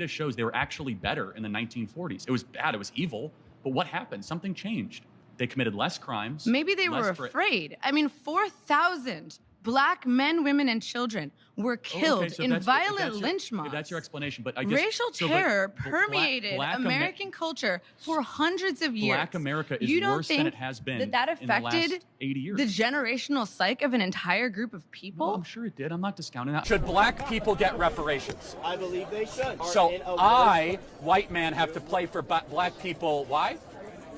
This shows they were actually better in the 1940s. It was bad. It was evil. But what happened? Something changed. They committed less crimes. Maybe they were afraid. I mean, 4,000 black men, women, and children were killed in violent lynch mobs. That's your explanation, but I guess racial terror permeated American culture for hundreds of years. Black America is worse than it has been that affected in the last 80 years. The generational psyche of an entire group of people? No, I'm sure it did. I'm not discounting that. Should black people get reparations? I believe they should. So I, white man, have to play for black people. Why?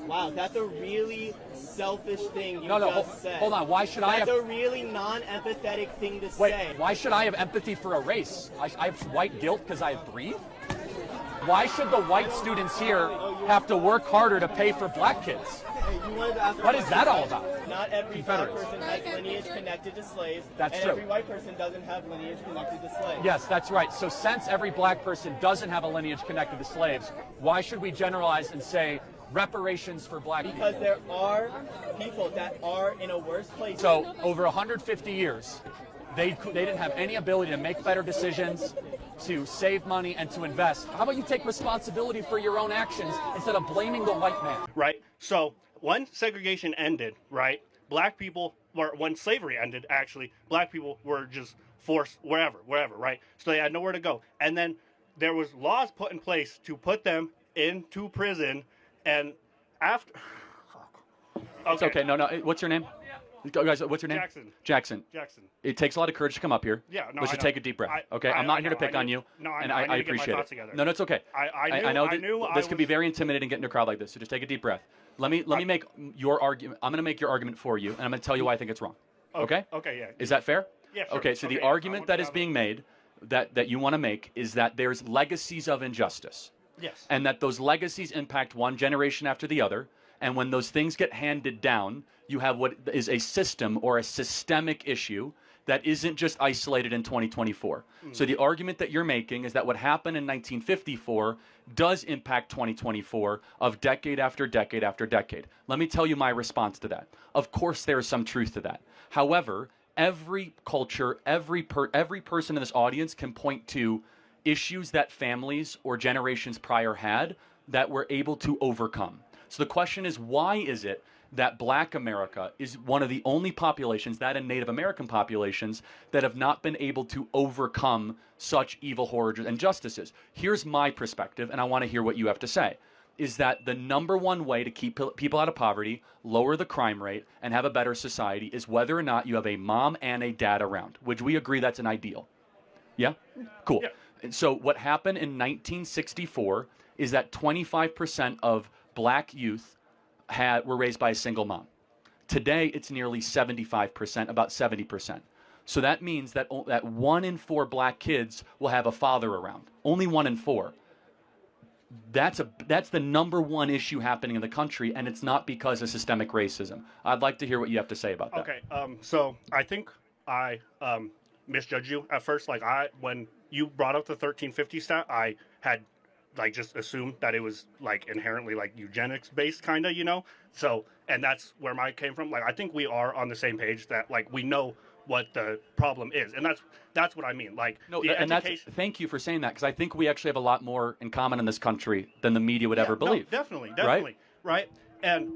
Wow, that's a really selfish thing you just said. Hold on. Why should I have... That's a really non-empathetic thing to Wait, say. Why should I have empathy for a race? I have white guilt because I breathe? Why should the white students here have to work harder to pay for black kids? Hey, you wanted to ask what is that all about? Not every black person has lineage connected to slaves. That's and true. Every white person doesn't have lineage connected to slaves. Yes, that's right. So since every black person doesn't have a lineage connected to slaves, why should we generalize and say reparations for black people? Because there are people that are in a worse place. So over 150 years, they didn't have any ability to make better decisions, to save money, and to invest. How about you take responsibility for your own actions instead of blaming the white man? Right. So when segregation ended, right, black people, or when slavery ended, actually, black people were just forced wherever, right? So they had nowhere to go. And then there was laws put in place to put them into prison. And after... Okay. It's okay. No. What's your name? Guys, what's your name? Jackson. It takes a lot of courage to come up here. Yeah, no, Let's just take a deep breath. I'm not here to pick on you. No, I appreciate it. No, it's okay. I know this can be very intimidating getting in a crowd like this, so just take a deep breath. Let me make your argument. I'm going to make your argument for you, and I'm going to tell you why I think it's wrong. Okay? Okay, yeah. Is that fair? Yeah, sure. Okay, so the argument that is being made, that you want to make, is that there's legacies of injustice. Yes. And that those legacies impact one generation after the other. And when those things get handed down, you have what is a system or a systemic issue that isn't just isolated in 2024. So the argument that you're making is that what happened in 1954 does impact 2024 of decade after decade after decade. Let me tell you my response to that. Of course, there is some truth to that. However, every culture, every person in this audience can point to issues that families or generations prior had that we're able to overcome. So the question is, why is it that Black America is one of the only populations, that and Native American populations, that have not been able to overcome such evil, horrors, and injustices? Here's my perspective, and I want to hear what you have to say, is that the number one way to keep people out of poverty, lower the crime rate, and have a better society is whether or not you have a mom and a dad around. Would we agree that's an ideal? Yeah? Cool. Yeah. And so what happened in 1964 is that 25% of black youth were raised by a single mom. Today, it's nearly 75%, about 70%. So that means that 1 in 4 black kids will have a father around. Only 1 in 4. That's the number one issue happening in the country, and it's not because of systemic racism. I'd like to hear what you have to say about that. Okay, so I think I misjudged you at first. Like, when you brought up the 1350 stat, I had just assumed that it was inherently eugenics based, kind of, so, and that's where mine came from. I think we are on the same page that we know what the problem is, and that's what I mean. Thank you for saying that, because I think we actually have a lot more in common in this country than the media would ever believe. No, definitely, right? And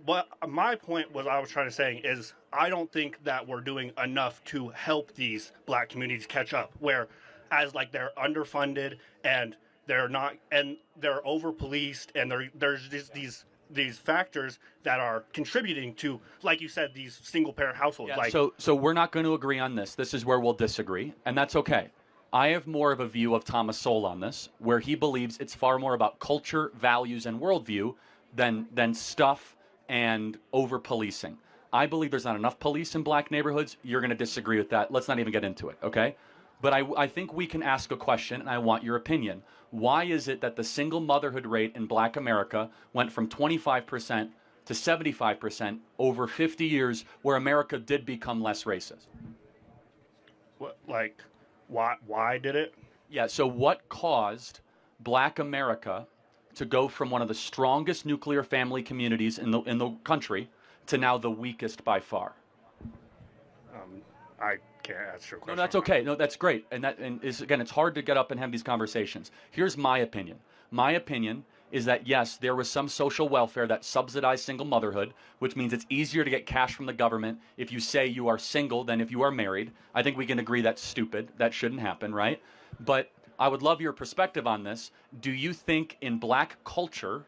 what my point was, I was trying to say is, I don't think that we're doing enough to help these black communities catch up, whereas they're underfunded and they're not, and they're over-policed, and there's just these factors that are contributing to, like you said, these single-parent households. Yeah, so we're not going to agree on this. This is where we'll disagree, and that's okay. I have more of a view of Thomas Sowell on this, where he believes it's far more about culture, values, and worldview than stuff and over-policing. I believe there's not enough police in black neighborhoods. You're going to disagree with that. Let's not even get into it, okay? But I think we can ask a question, and I want your opinion. Why is it that the single motherhood rate in black America went from 25% to 75% over 50 years, where America did become less racist? What, why did it? Yeah, so what caused black America to go from one of the strongest nuclear family communities in the country to now the weakest by far? I can't answer your question. No, that's okay. No, that's great. And again, it's hard to get up and have these conversations. Here's my opinion. My opinion is that, yes, there was some social welfare that subsidized single motherhood, which means it's easier to get cash from the government if you say you are single than if you are married. I think we can agree that's stupid. That shouldn't happen, right? But I would love your perspective on this. Do you think in black culture,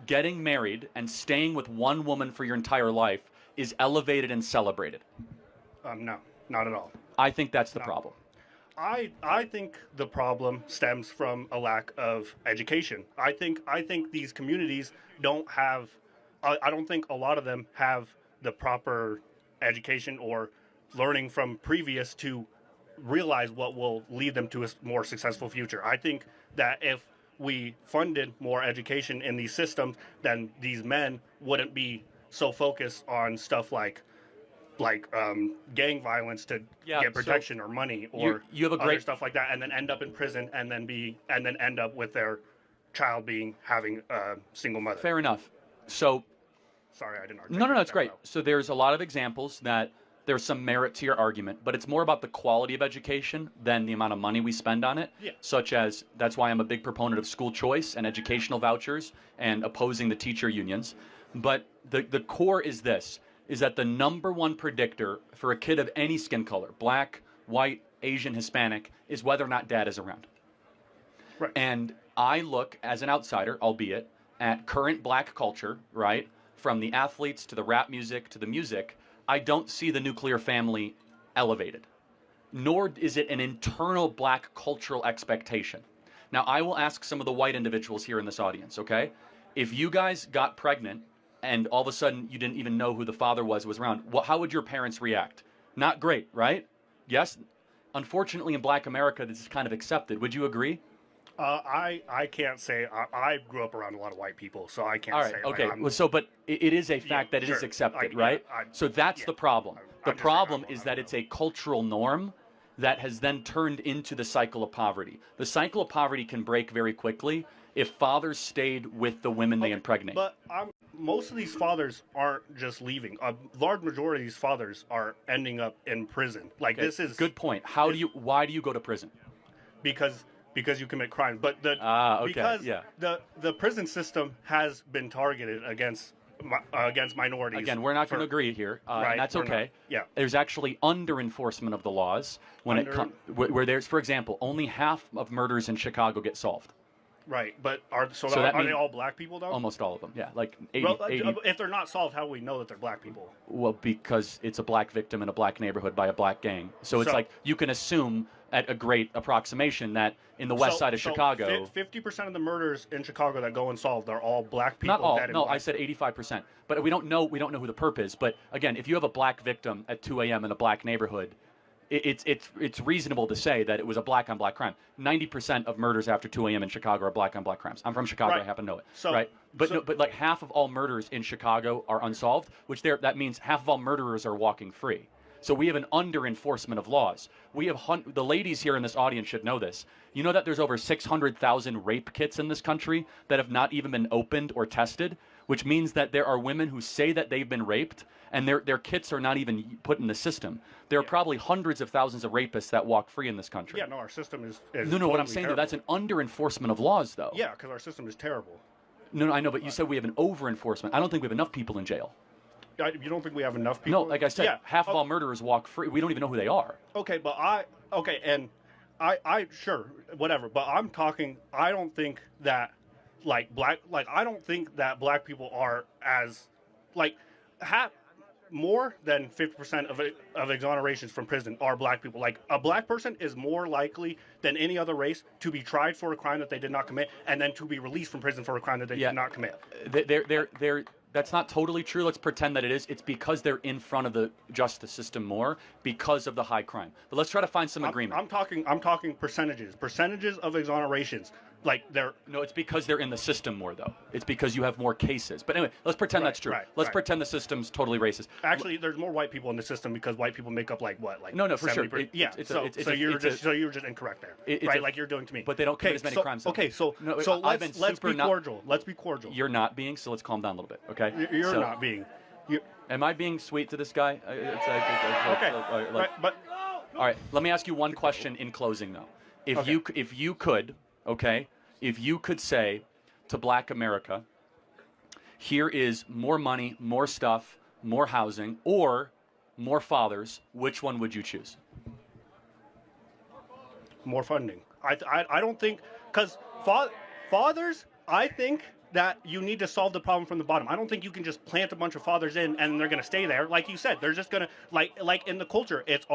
getting married and staying with one woman for your entire life is elevated and celebrated? No, not at all. I think that's the problem. I think the problem stems from a lack of education. I think these communities don't have. I don't think a lot of them have the proper education or learning from previous to realize what will lead them to a more successful future. I think that if we funded more education in these systems, then these men wouldn't be so focused on stuff like gang violence to get protection or money or you have a other great stuff like that, and then end up in prison and then end up with their child having a single mother. Fair enough. So sorry, I didn't. No, it's great. So there's a lot of examples that there's some merit to your argument, but it's more about the quality of education than the amount of money we spend on it. Yeah. Such as, that's why I'm a big proponent of school choice and educational vouchers and opposing the teacher unions. But the core is this, is that the number one predictor for a kid of any skin color, black, white, Asian, Hispanic, is whether or not dad is around. Right. And I look, as an outsider, albeit, at current black culture, right, from the athletes to the rap music to the music, I don't see the nuclear family elevated, nor is it an internal black cultural expectation. Now, I will ask some of the white individuals here in this audience, okay? If you guys got pregnant and all of a sudden you didn't even know who the father was around, how would your parents react? Not great, right? Yes? Unfortunately, in black America, this is kind of accepted. Would you agree? I can't say. I grew up around a lot of white people, so I can't say. All right, okay. But it is a fact that it is accepted, right? So that's the problem. The problem is that it's a cultural norm that has then turned into the cycle of poverty. The cycle of poverty can break very quickly if fathers stayed with the women they impregnate. But most of these fathers aren't just leaving. A large majority of these fathers are ending up in prison. Like, this is good point. Why do you go to prison? Because you commit crimes, but because the prison system has been targeted against minorities. Again, we're not going to agree here, right, and that's okay. Yeah, there's actually under enforcement of the laws when it comes where there's, for example, only half of murders in Chicago get solved. Right, but are they all black people though? Almost all of them, yeah. Like 80, 80. If they're not solved, how do we know that they're black people? Well, because it's a black victim in a black neighborhood by a black gang. So it's like you can assume at a great approximation that in the west side of Chicago, 50% of the murders in Chicago that go unsolved are all black people. Not all. No, I said 85%. But we don't know who the perp is. But again, if you have a black victim at 2 a.m. in a black neighborhood, it's reasonable to say that it was a black on black crime. 90% of murders after 2 a.m. in Chicago are black on black crimes. I'm from Chicago. Right. I happen to know it. Right. But like half of all murders in Chicago are unsolved, that means half of all murderers are walking free. So we have an under enforcement of laws. We have the ladies here in this audience should know this. You know that there's over 600,000 rape kits in this country that have not even been opened or tested, which means that there are women who say that they've been raped and their kits are not even put in the system. There are probably hundreds of thousands of rapists that walk free in this country. Yeah, no, our system is no. Totally What I'm saying though, that's an under enforcement of laws, though. Yeah, because our system is terrible. No, I know, but you said we have an over enforcement. I don't think we have enough people in jail. You don't think we have enough people? No, like I said, half of all murderers walk free. We don't even know who they are. Okay, but I sure, whatever. But I'm talking. I don't think that I don't think that black people are as more than 50% of exonerations from prison are black people. Like, a black person is more likely than any other race to be tried for a crime that they did not commit, and then to be released from prison for a crime that they did not commit. That's not totally true. Let's pretend that it is. It's because they're in front of the justice system more because of the high crime. But let's try to find some agreement. I'm talking percentages of exonerations. No, it's because they're in the system more, though. It's because you have more cases. But anyway, let's pretend that's true. Let's pretend the system's totally racist. Actually, there's more white people in the system because white people make up no, for sure. So you're just incorrect there, right? Like you're doing to me. But they don't commit as many crimes. Okay, so let's be cordial. Let's be cordial. You're not being, so let's calm down a little bit, okay? You're not being. Am I being sweet to this guy? Okay, but All right, let me ask you one question in closing, though. If you could say to Black America, here is more money, more stuff, more housing, or more fathers, which one would you choose? More funding. I don't think, because fathers, I think that you need to solve the problem from the bottom. I don't think you can just plant a bunch of fathers in and they're going to stay there. Like you said, they're just going to, like in the culture, it's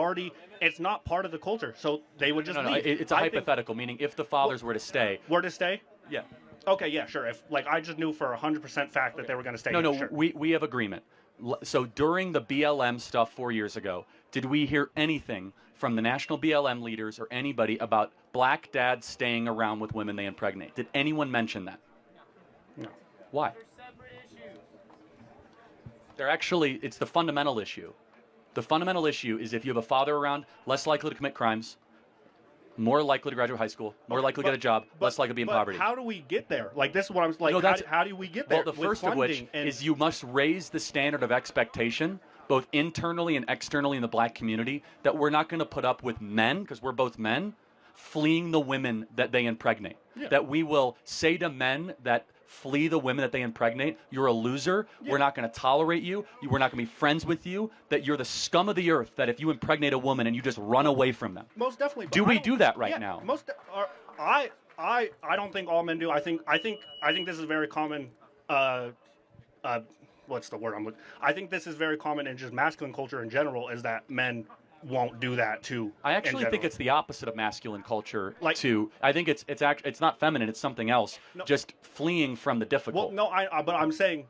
not part of the culture. So they would just leave. It's a hypothetical, meaning if the fathers were to stay. Were to stay? Yeah. Okay, yeah, sure. If I just knew for 100% fact that they were going to stay. No, sure. we have agreement. So during the BLM stuff 4 years ago, did we hear anything from the national BLM leaders or anybody about black dads staying around with women they impregnate? Did anyone mention that? No. Why? It's the fundamental issue. The fundamental issue is if you have a father around, less likely to commit crimes, more likely to graduate high school, more likely to get a job, less likely to be in poverty. How do we get there? Like, this is what I'm like. No, how do we get there? Well, the first of which is you must raise the standard of expectation, both internally and externally in the black community, that we're not going to put up with men, because we're both men, fleeing the women that they impregnate. Yeah. That we will say to men that flee the women that they impregnate, you're a loser, we're not going to tolerate you, we're not going to be friends with you, that you're the scum of the earth, that if you impregnate a woman and you just run away from them. Most definitely. Do we do that right now? I don't think all men do. I think this is very common. What's the word I'm looking? I think this is very common in just masculine culture in general. Is that men won't do that too? I actually think it's the opposite of masculine culture. I think it's not feminine. It's something else. No, just fleeing from the difficult. Well, no, but I'm saying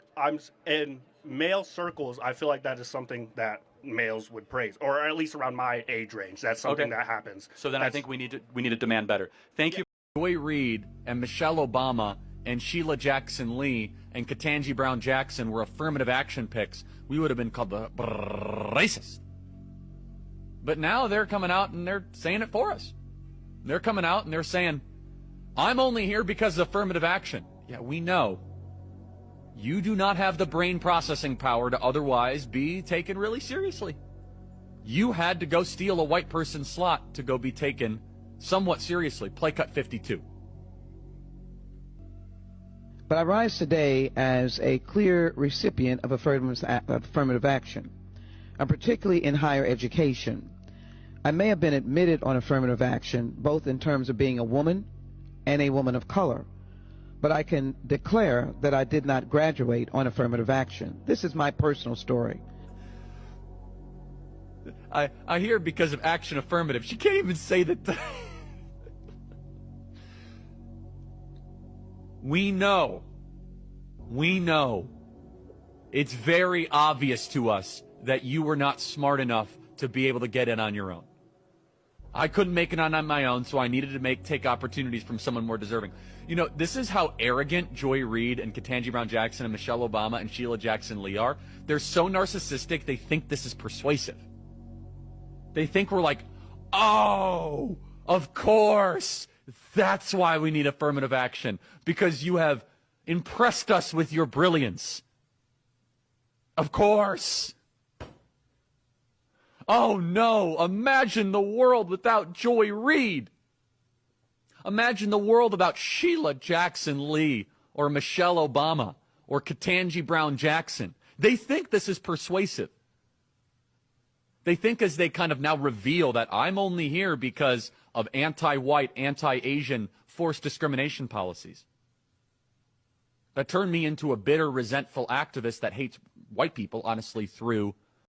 in male circles. I feel like that is something that males would praise, or at least around my age range. That's something that happens. So then I think we need to demand better. Thank you. Joy Reid and Michelle Obama and Sheila Jackson Lee and Ketanji Brown Jackson were affirmative action picks, we would have been called the racist. But now they're coming out and they're saying it for us. They're coming out and they're saying, I'm only here because of affirmative action. Yeah, we know. You do not have the brain processing power to otherwise be taken really seriously. You had to go steal a white person's slot to go be taken somewhat seriously. Play cut 52. But I rise today as a clear recipient of affirmative action, and particularly in higher education. I may have been admitted on affirmative action, both in terms of being a woman and a woman of color, but I can declare that I did not graduate on affirmative action. This is my personal story. I hear because of action affirmative. She can't even say that. We know. It's very obvious to us that you were not smart enough to be able to get in on your own. I couldn't make it on my own, so I needed to take opportunities from someone more deserving. You know, this is how arrogant Joy Reid and Ketanji Brown Jackson and Michelle Obama and Sheila Jackson Lee are. They're so narcissistic, they think this is persuasive. They think we're like, oh, of course, that's why we need affirmative action, because you have impressed us with your brilliance. Of course. Oh no, imagine the world without Joy Reid. Imagine the world without Sheila Jackson Lee or Michelle Obama or Ketanji Brown Jackson. They think this is persuasive. They think as they kind of now reveal that I'm only here because of anti-white, anti-Asian forced discrimination policies. That turned me into a bitter, resentful activist that hates white people, honestly, through